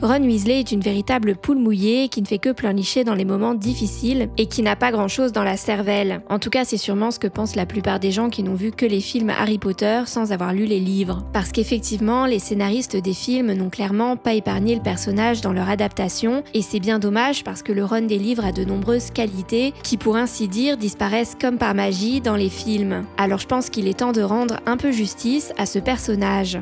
Ron Weasley est une véritable poule mouillée qui ne fait que pleurnicher dans les moments difficiles et qui n'a pas grand-chose dans la cervelle. En tout cas, c'est sûrement ce que pensent la plupart des gens qui n'ont vu que les films Harry Potter sans avoir lu les livres. Parce qu'effectivement, les scénaristes des films n'ont clairement pas épargné le personnage dans leur adaptation, et c'est bien dommage parce que le Ron des livres a de nombreuses qualités qui, pour ainsi dire, disparaissent comme par magie dans les films. Alors je pense qu'il est temps de rendre un peu justice à ce personnage.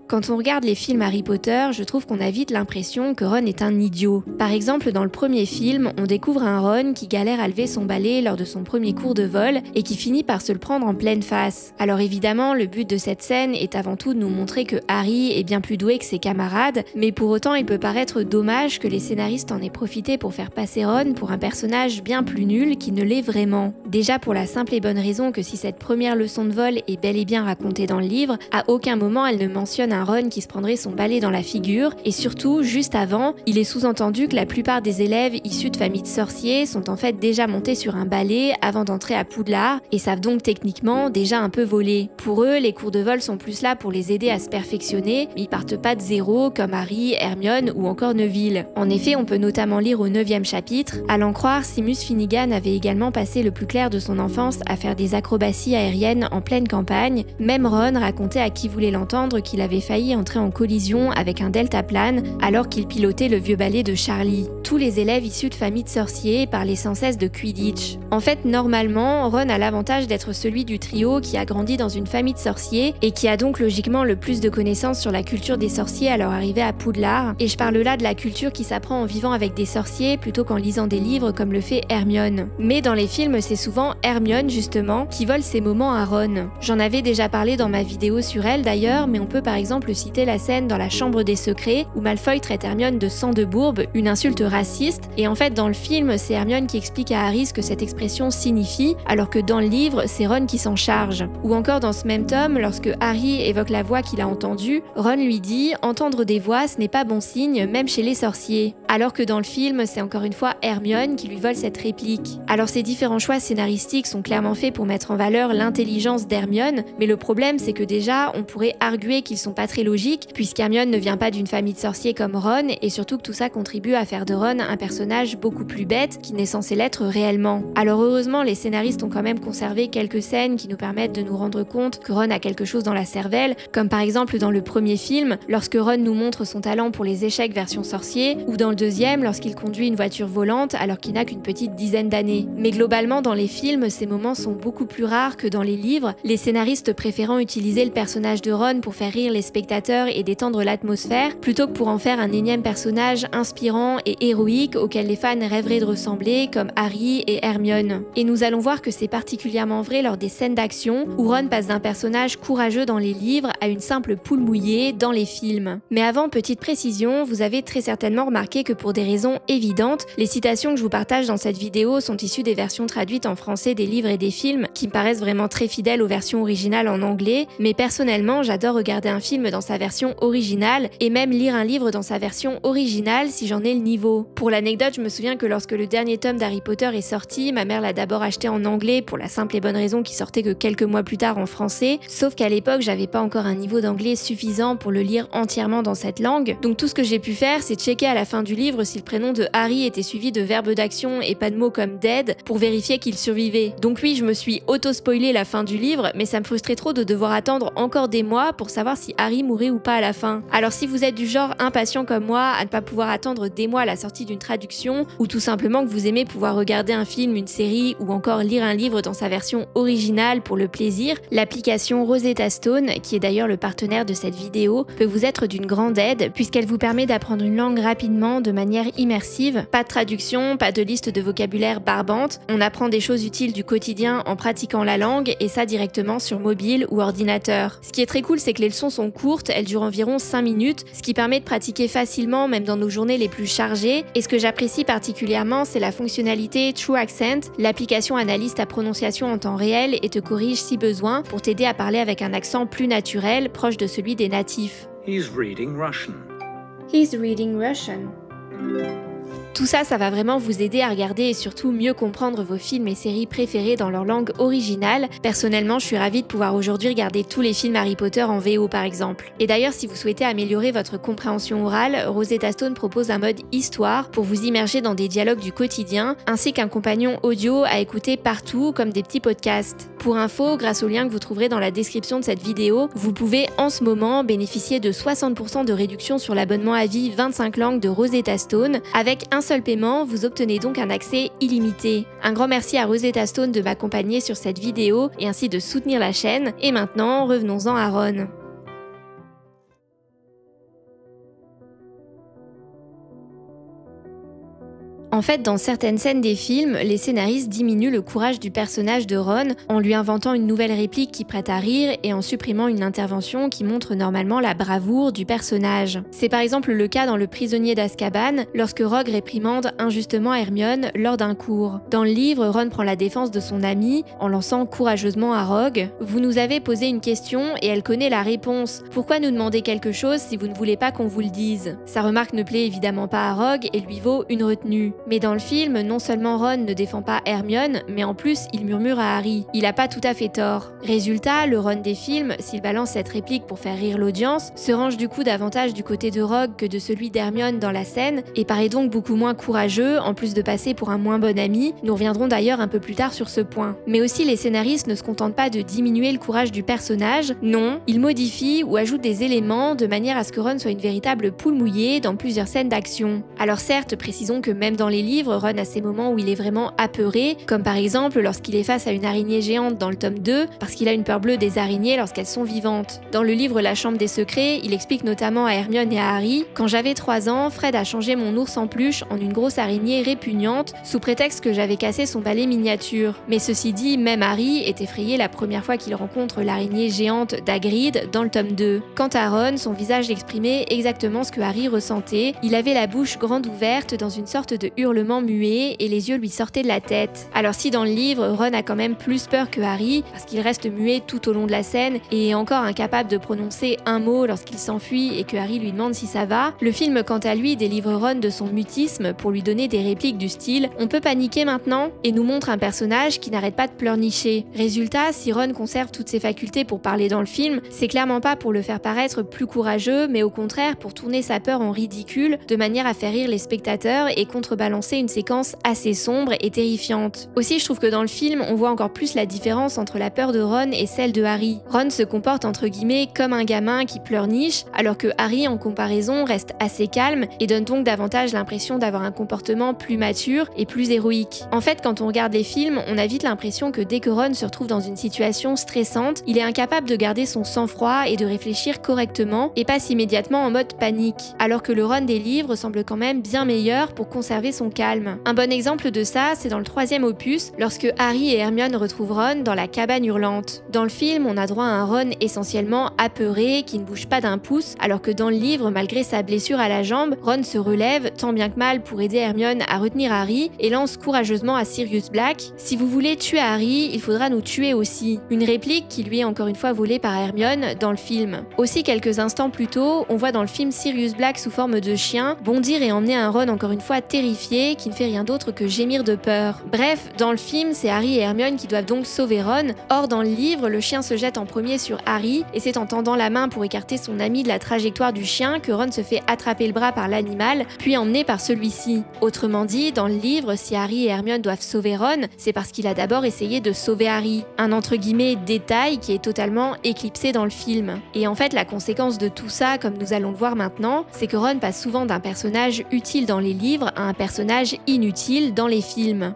Quand on regarde les films Harry Potter, je trouve qu'on a vite l'impression que Ron est un idiot. Par exemple, dans le premier film, on découvre un Ron qui galère à lever son balai lors de son premier cours de vol et qui finit par se le prendre en pleine face. Alors évidemment, le but de cette scène est avant tout de nous montrer que Harry est bien plus doué que ses camarades, mais pour autant il peut paraître dommage que les scénaristes en aient profité pour faire passer Ron pour un personnage bien plus nul qu'il ne l'est vraiment. Déjà pour la simple et bonne raison que si cette première leçon de vol est bel et bien racontée dans le livre, à aucun moment elle ne mentionne un Ron qui se prendrait son balai dans la figure, et surtout, juste avant, il est sous-entendu que la plupart des élèves issus de familles de sorciers sont en fait déjà montés sur un balai avant d'entrer à Poudlard, et savent donc techniquement déjà un peu voler. Pour eux, les cours de vol sont plus là pour les aider à se perfectionner, mais ils partent pas de zéro comme Harry, Hermione ou encore Neville. En effet, on peut notamment lire au 9e chapitre, à l'en croire, Seamus Finnegan avait également passé le plus clair de son enfance à faire des acrobaties aériennes en pleine campagne. Même Ron racontait à qui voulait l'entendre qu'il avait failli entrer en collision avec un deltaplane alors qu'il pilotait le vieux balai de Charlie. Tous les élèves issus de familles de sorciers parlaient sans cesse de Quidditch. En fait, normalement, Ron a l'avantage d'être celui du trio qui a grandi dans une famille de sorciers et qui a donc logiquement le plus de connaissances sur la culture des sorciers à leur arrivée à Poudlard. Et je parle là de la culture qui s'apprend en vivant avec des sorciers plutôt qu'en lisant des livres comme le fait Hermione. Mais dans les films, c'est souvent Hermione justement qui vole ces moments à Ron. J'en avais déjà parlé dans ma vidéo sur elle d'ailleurs, mais on peut par exemple citer la scène dans la chambre des secrets où Malfoy traite Hermione de sang de bourbe, une insulte raciste, et en fait dans le film c'est Hermione qui explique à Harry ce que cette expression signifie, alors que dans le livre c'est Ron qui s'en charge. Ou encore dans ce même tome, lorsque Harry évoque la voix qu'il a entendue, Ron lui dit « Entendre des voix ce n'est pas bon signe, même chez les sorciers », alors que dans le film c'est encore une fois Hermione qui lui vole cette réplique. Alors ces différents choix scénaristiques sont clairement faits pour mettre en valeur l'intelligence d'Hermione, mais le problème c'est que déjà on pourrait arguer qu'ils sont pas très logiques, puisqu'Hermione ne vient pas d'une famille de sorciers comme Ron, et surtout que tout ça contribue à faire de Ron un personnage beaucoup plus bête qu'il n'est censé l'être réellement. Alors heureusement, les scénaristes ont quand même conservé quelques scènes qui nous permettent de nous rendre compte que Ron a quelque chose dans la cervelle, comme par exemple dans le premier film, lorsque Ron nous montre son talent pour les échecs version sorcier, ou dans le deuxième, lorsqu'il conduit une voiture volante alors qu'il n'a qu'une petite dizaine d'années. Mais globalement, dans les films, ces moments sont beaucoup plus rares que dans les livres, les scénaristes préférant utiliser le personnage de Ron pour faire rire les spectateurs et détendre l'atmosphère, plutôt que pour en faire un énième personnage inspirant et héroïque auquel les fans rêveraient de ressembler, comme Harry et Hermione. Et nous allons voir que c'est particulièrement vrai lors des scènes d'action, où Ron passe d'un personnage courageux dans les livres à une simple poule mouillée dans les films. Mais avant, petite précision, vous avez très certainement remarqué que pour des raisons évidentes, les citations que je vous partage dans cette vidéo sont issues des versions traduites en français des livres et des films, qui me paraissent vraiment très fidèles aux versions originales en anglais, mais personnellement, j'adore regarder un film dans sa version originale et même lire un livre dans sa version originale si j'en ai le niveau. Pour l'anecdote, je me souviens que lorsque le dernier tome d'Harry Potter est sorti, ma mère l'a d'abord acheté en anglais pour la simple et bonne raison qu'il sortait que quelques mois plus tard en français, sauf qu'à l'époque j'avais pas encore un niveau d'anglais suffisant pour le lire entièrement dans cette langue, donc tout ce que j'ai pu faire c'est checker à la fin du livre si le prénom de Harry était suivi de verbes d'action et pas de mots comme dead pour vérifier qu'il survivait. Donc oui, je me suis auto-spoilé la fin du livre, mais ça me frustrait trop de devoir attendre encore des mois pour savoir si Harry mourait ou pas à la fin. Alors si vous êtes du genre impatient comme moi à ne pas pouvoir attendre des mois la sortie d'une traduction, ou tout simplement que vous aimez pouvoir regarder un film, une série ou encore lire un livre dans sa version originale pour le plaisir, l'application Rosetta Stone, qui est d'ailleurs le partenaire de cette vidéo, peut vous être d'une grande aide puisqu'elle vous permet d'apprendre une langue rapidement de manière immersive. Pas de traduction, pas de liste de vocabulaire barbante, on apprend des choses utiles du quotidien en pratiquant la langue et ça directement sur mobile ou ordinateur. Ce qui est très cool, c'est que les leçons sont courtes, elles durent environ 5 minutes, ce qui permet de pratiquer facilement même dans nos journées les plus chargées. Et ce que j'apprécie particulièrement, c'est la fonctionnalité True Accent. L'application analyse ta prononciation en temps réel et te corrige si besoin pour t'aider à parler avec un accent plus naturel, proche de celui des natifs. He's reading Russian. He's reading Russian. Tout ça, ça va vraiment vous aider à regarder et surtout mieux comprendre vos films et séries préférés dans leur langue originale. Personnellement, je suis ravie de pouvoir aujourd'hui regarder tous les films Harry Potter en VO par exemple. Et d'ailleurs, si vous souhaitez améliorer votre compréhension orale, Rosetta Stone propose un mode histoire pour vous immerger dans des dialogues du quotidien, ainsi qu'un compagnon audio à écouter partout comme des petits podcasts. Pour info, grâce au lien que vous trouverez dans la description de cette vidéo, vous pouvez en ce moment bénéficier de 60% de réduction sur l'abonnement à vie 25 langues de Rosetta Stone. Avec un seul paiement, vous obtenez donc un accès illimité. Un grand merci à Rosetta Stone de m'accompagner sur cette vidéo et ainsi de soutenir la chaîne. Et maintenant, revenons-en à Ron. En fait, dans certaines scènes des films, les scénaristes diminuent le courage du personnage de Ron en lui inventant une nouvelle réplique qui prête à rire et en supprimant une intervention qui montre normalement la bravoure du personnage. C'est par exemple le cas dans Le Prisonnier d'Azkaban, lorsque Rogue réprimande injustement Hermione lors d'un cours. Dans le livre, Ron prend la défense de son ami en lançant courageusement à Rogue « Vous nous avez posé une question et elle connaît la réponse. Pourquoi nous demander quelque chose si vous ne voulez pas qu'on vous le dise ?» Sa remarque ne plaît évidemment pas à Rogue et lui vaut une retenue. Mais dans le film, non seulement Ron ne défend pas Hermione, mais en plus il murmure à Harry. Il a pas tout à fait tort. Résultat, le Ron des films, s'il balance cette réplique pour faire rire l'audience, se range du coup davantage du côté de Rogue que de celui d'Hermione dans la scène, et paraît donc beaucoup moins courageux, en plus de passer pour un moins bon ami. Nous reviendrons d'ailleurs un peu plus tard sur ce point. Mais aussi les scénaristes ne se contentent pas de diminuer le courage du personnage, non, ils modifient ou ajoutent des éléments de manière à ce que Ron soit une véritable poule mouillée dans plusieurs scènes d'action. Alors certes, précisons que même dans les livres, Ron a ces moments où il est vraiment apeuré, comme par exemple lorsqu'il est face à une araignée géante dans le tome 2, parce qu'il a une peur bleue des araignées lorsqu'elles sont vivantes. Dans le livre La Chambre des Secrets, il explique notamment à Hermione et à Harry « Quand j'avais 3 ans, Fred a changé mon ours en peluche en une grosse araignée répugnante, sous prétexte que j'avais cassé son balai miniature. » Mais ceci dit, même Harry est effrayé la première fois qu'il rencontre l'araignée géante d'Hagrid dans le tome 2. Quant à Ron, son visage exprimait exactement ce que Harry ressentait, il avait la bouche grande ouverte dans une sorte de hurlement muet et les yeux lui sortaient de la tête. Alors si dans le livre, Ron a quand même plus peur que Harry, parce qu'il reste muet tout au long de la scène et est encore incapable de prononcer un mot lorsqu'il s'enfuit et que Harry lui demande si ça va, le film quant à lui délivre Ron de son mutisme pour lui donner des répliques du style « On peut paniquer maintenant ?» et nous montre un personnage qui n'arrête pas de pleurnicher. Résultat, si Ron conserve toutes ses facultés pour parler dans le film, c'est clairement pas pour le faire paraître plus courageux, mais au contraire pour tourner sa peur en ridicule, de manière à faire rire les spectateurs et contrebalancer une séquence assez sombre et terrifiante. Aussi, je trouve que dans le film, on voit encore plus la différence entre la peur de Ron et celle de Harry. Ron se comporte entre guillemets comme un gamin qui pleurniche, alors que Harry, en comparaison, reste assez calme et donne donc davantage l'impression d'avoir un comportement plus mature et plus héroïque. En fait, quand on regarde les films, on a vite l'impression que dès que Ron se retrouve dans une situation stressante, il est incapable de garder son sang-froid et de réfléchir correctement et passe immédiatement en mode panique, alors que le Ron des livres semble quand même bien meilleur pour conserver son calme. Un bon exemple de ça, c'est dans le 3e opus, lorsque Harry et Hermione retrouvent Ron dans la cabane hurlante. Dans le film, on a droit à un Ron essentiellement apeuré, qui ne bouge pas d'un pouce, alors que dans le livre, malgré sa blessure à la jambe, Ron se relève tant bien que mal pour aider Hermione à retenir Harry et lance courageusement à Sirius Black « Si vous voulez tuer Harry, il faudra nous tuer aussi ». Une réplique qui lui est encore une fois volée par Hermione dans le film. Aussi, quelques instants plus tôt, on voit dans le film Sirius Black sous forme de chien bondir et emmener un Ron encore une fois terrifié, qui ne fait rien d'autre que gémir de peur. Bref, dans le film, c'est Harry et Hermione qui doivent donc sauver Ron. Or, dans le livre, le chien se jette en premier sur Harry, et c'est en tendant la main pour écarter son ami de la trajectoire du chien que Ron se fait attraper le bras par l'animal, puis emmené par celui-ci. Autrement dit, dans le livre, si Harry et Hermione doivent sauver Ron, c'est parce qu'il a d'abord essayé de sauver Harry. Un entre guillemets détail qui est totalement éclipsé dans le film. Et en fait, la conséquence de tout ça, comme nous allons le voir maintenant, c'est que Ron passe souvent d'un personnage utile dans les livres à un personnage inutile dans les films.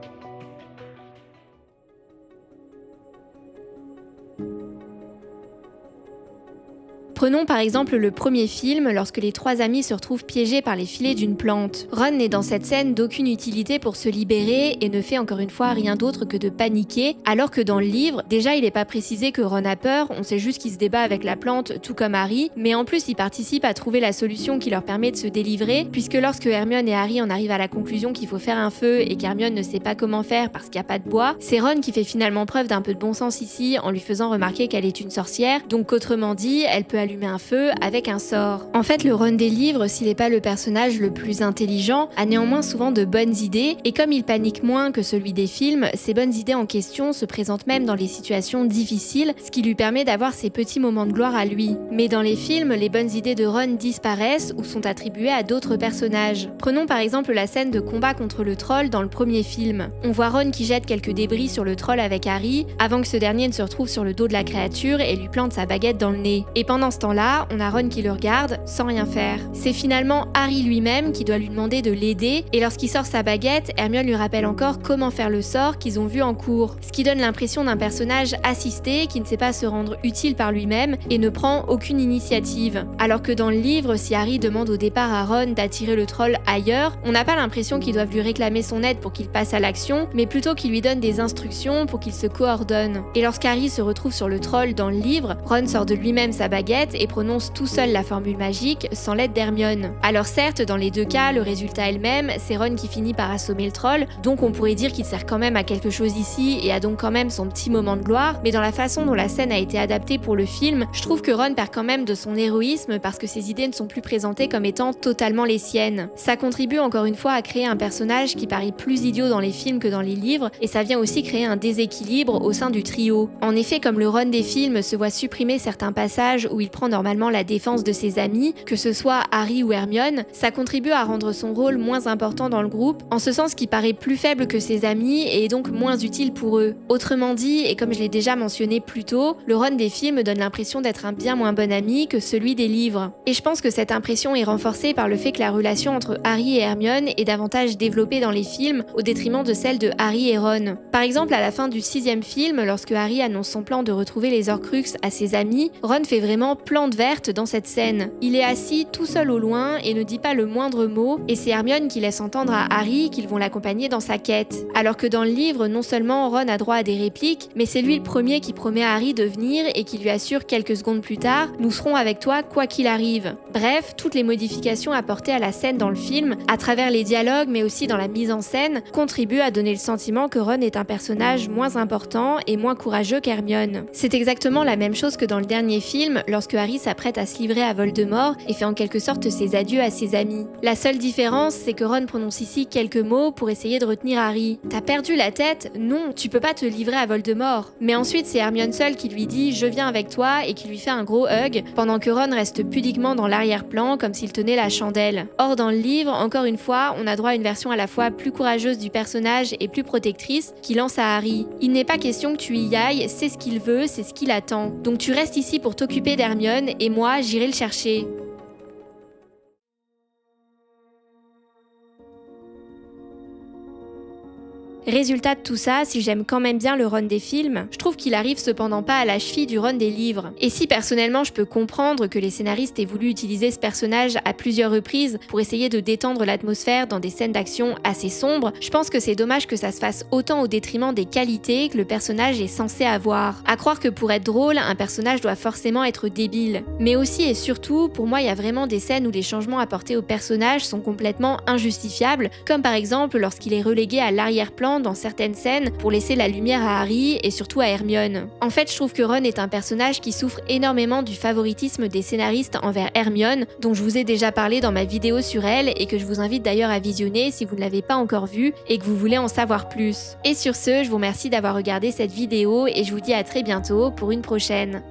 Prenons par exemple le premier film, lorsque les 3 amis se retrouvent piégés par les filets d'une plante. Ron n'est dans cette scène d'aucune utilité pour se libérer et ne fait encore une fois rien d'autre que de paniquer, alors que dans le livre, déjà il n'est pas précisé que Ron a peur, on sait juste qu'il se débat avec la plante tout comme Harry, mais en plus il participe à trouver la solution qui leur permet de se délivrer, puisque lorsque Hermione et Harry en arrivent à la conclusion qu'il faut faire un feu et qu'Hermione ne sait pas comment faire parce qu'il n'y a pas de bois, c'est Ron qui fait finalement preuve d'un peu de bon sens ici en lui faisant remarquer qu'elle est une sorcière, donc autrement dit, elle peut allumer allumer un feu avec un sort. En fait, le Ron des livres, s'il n'est pas le personnage le plus intelligent, a néanmoins souvent de bonnes idées, et comme il panique moins que celui des films, ces bonnes idées en question se présentent même dans les situations difficiles, ce qui lui permet d'avoir ses petits moments de gloire à lui. Mais dans les films, les bonnes idées de Ron disparaissent ou sont attribuées à d'autres personnages. Prenons par exemple la scène de combat contre le troll dans le premier film. On voit Ron qui jette quelques débris sur le troll avec Harry, avant que ce dernier ne se retrouve sur le dos de la créature et lui plante sa baguette dans le nez. Et pendant ce temps-là, on a Ron qui le regarde sans rien faire. C'est finalement Harry lui-même qui doit lui demander de l'aider, et lorsqu'il sort sa baguette, Hermione lui rappelle encore comment faire le sort qu'ils ont vu en cours, ce qui donne l'impression d'un personnage assisté qui ne sait pas se rendre utile par lui-même et ne prend aucune initiative. Alors que dans le livre, si Harry demande au départ à Ron d'attirer le troll ailleurs, on n'a pas l'impression qu'ils doivent lui réclamer son aide pour qu'il passe à l'action, mais plutôt qu'ils lui donnent des instructions pour qu'il se coordonne. Et lorsqu'Harry se retrouve sur le troll dans le livre, Ron sort de lui-même sa baguette et prononce tout seul la formule magique sans l'aide d'Hermione. Alors certes, dans les deux cas, le résultat est le même, c'est Ron qui finit par assommer le troll, donc on pourrait dire qu'il sert quand même à quelque chose ici et a donc quand même son petit moment de gloire, mais dans la façon dont la scène a été adaptée pour le film, je trouve que Ron perd quand même de son héroïsme parce que ses idées ne sont plus présentées comme étant totalement les siennes. Ça contribue encore une fois à créer un personnage qui paraît plus idiot dans les films que dans les livres, et ça vient aussi créer un déséquilibre au sein du trio. En effet, comme le Ron des films se voit supprimer certains passages où il prend normalement la défense de ses amis, que ce soit Harry ou Hermione, ça contribue à rendre son rôle moins important dans le groupe, en ce sens qu'il paraît plus faible que ses amis et est donc moins utile pour eux. Autrement dit, et comme je l'ai déjà mentionné plus tôt, le Ron des films donne l'impression d'être un bien moins bon ami que celui des livres. Et je pense que cette impression est renforcée par le fait que la relation entre Harry et Hermione est davantage développée dans les films au détriment de celle de Harry et Ron. Par exemple, à la fin du 6e film, lorsque Harry annonce son plan de retrouver les Horcruxes à ses amis, Ron fait vraiment plante verte dans cette scène. Il est assis tout seul au loin et ne dit pas le moindre mot, et c'est Hermione qui laisse entendre à Harry qu'ils vont l'accompagner dans sa quête. Alors que dans le livre, non seulement Ron a droit à des répliques, mais c'est lui le premier qui promet à Harry de venir et qui lui assure quelques secondes plus tard « Nous serons avec toi quoi qu'il arrive ». Bref, toutes les modifications apportées à la scène dans le film, à travers les dialogues mais aussi dans la mise en scène, contribuent à donner le sentiment que Ron est un personnage moins important et moins courageux qu'Hermione. C'est exactement la même chose que dans le dernier film, lorsque Harry s'apprête à se livrer à Voldemort et fait en quelque sorte ses adieux à ses amis. La seule différence, c'est que Ron prononce ici quelques mots pour essayer de retenir Harry. « T'as perdu la tête ? Non, tu peux pas te livrer à Voldemort ». Mais ensuite, c'est Hermione seule qui lui dit « Je viens avec toi » et qui lui fait un gros hug, pendant que Ron reste pudiquement dans l'arrière-plan comme s'il tenait la chandelle. Or, dans le livre, encore une fois, on a droit à une version à la fois plus courageuse du personnage et plus protectrice qui lance à Harry « Il n'est pas question que tu y ailles, c'est ce qu'il veut, c'est ce qu'il attend. Donc tu restes ici pour t'occuper d'Hermione et moi, j'irai le chercher. » Résultat de tout ça, si j'aime quand même bien le Ron des films, je trouve qu'il arrive cependant pas à la cheville du Ron des livres. Et si personnellement je peux comprendre que les scénaristes aient voulu utiliser ce personnage à plusieurs reprises pour essayer de détendre l'atmosphère dans des scènes d'action assez sombres, je pense que c'est dommage que ça se fasse autant au détriment des qualités que le personnage est censé avoir. À croire que pour être drôle, un personnage doit forcément être débile. Mais aussi et surtout, pour moi il y a vraiment des scènes où les changements apportés au personnage sont complètement injustifiables, comme par exemple lorsqu'il est relégué à l'arrière-plan dans certaines scènes pour laisser la lumière à Harry et surtout à Hermione. En fait, je trouve que Ron est un personnage qui souffre énormément du favoritisme des scénaristes envers Hermione, dont je vous ai déjà parlé dans ma vidéo sur elle et que je vous invite d'ailleurs à visionner si vous ne l'avez pas encore vue et que vous voulez en savoir plus. Et sur ce, je vous remercie d'avoir regardé cette vidéo et je vous dis à très bientôt pour une prochaine.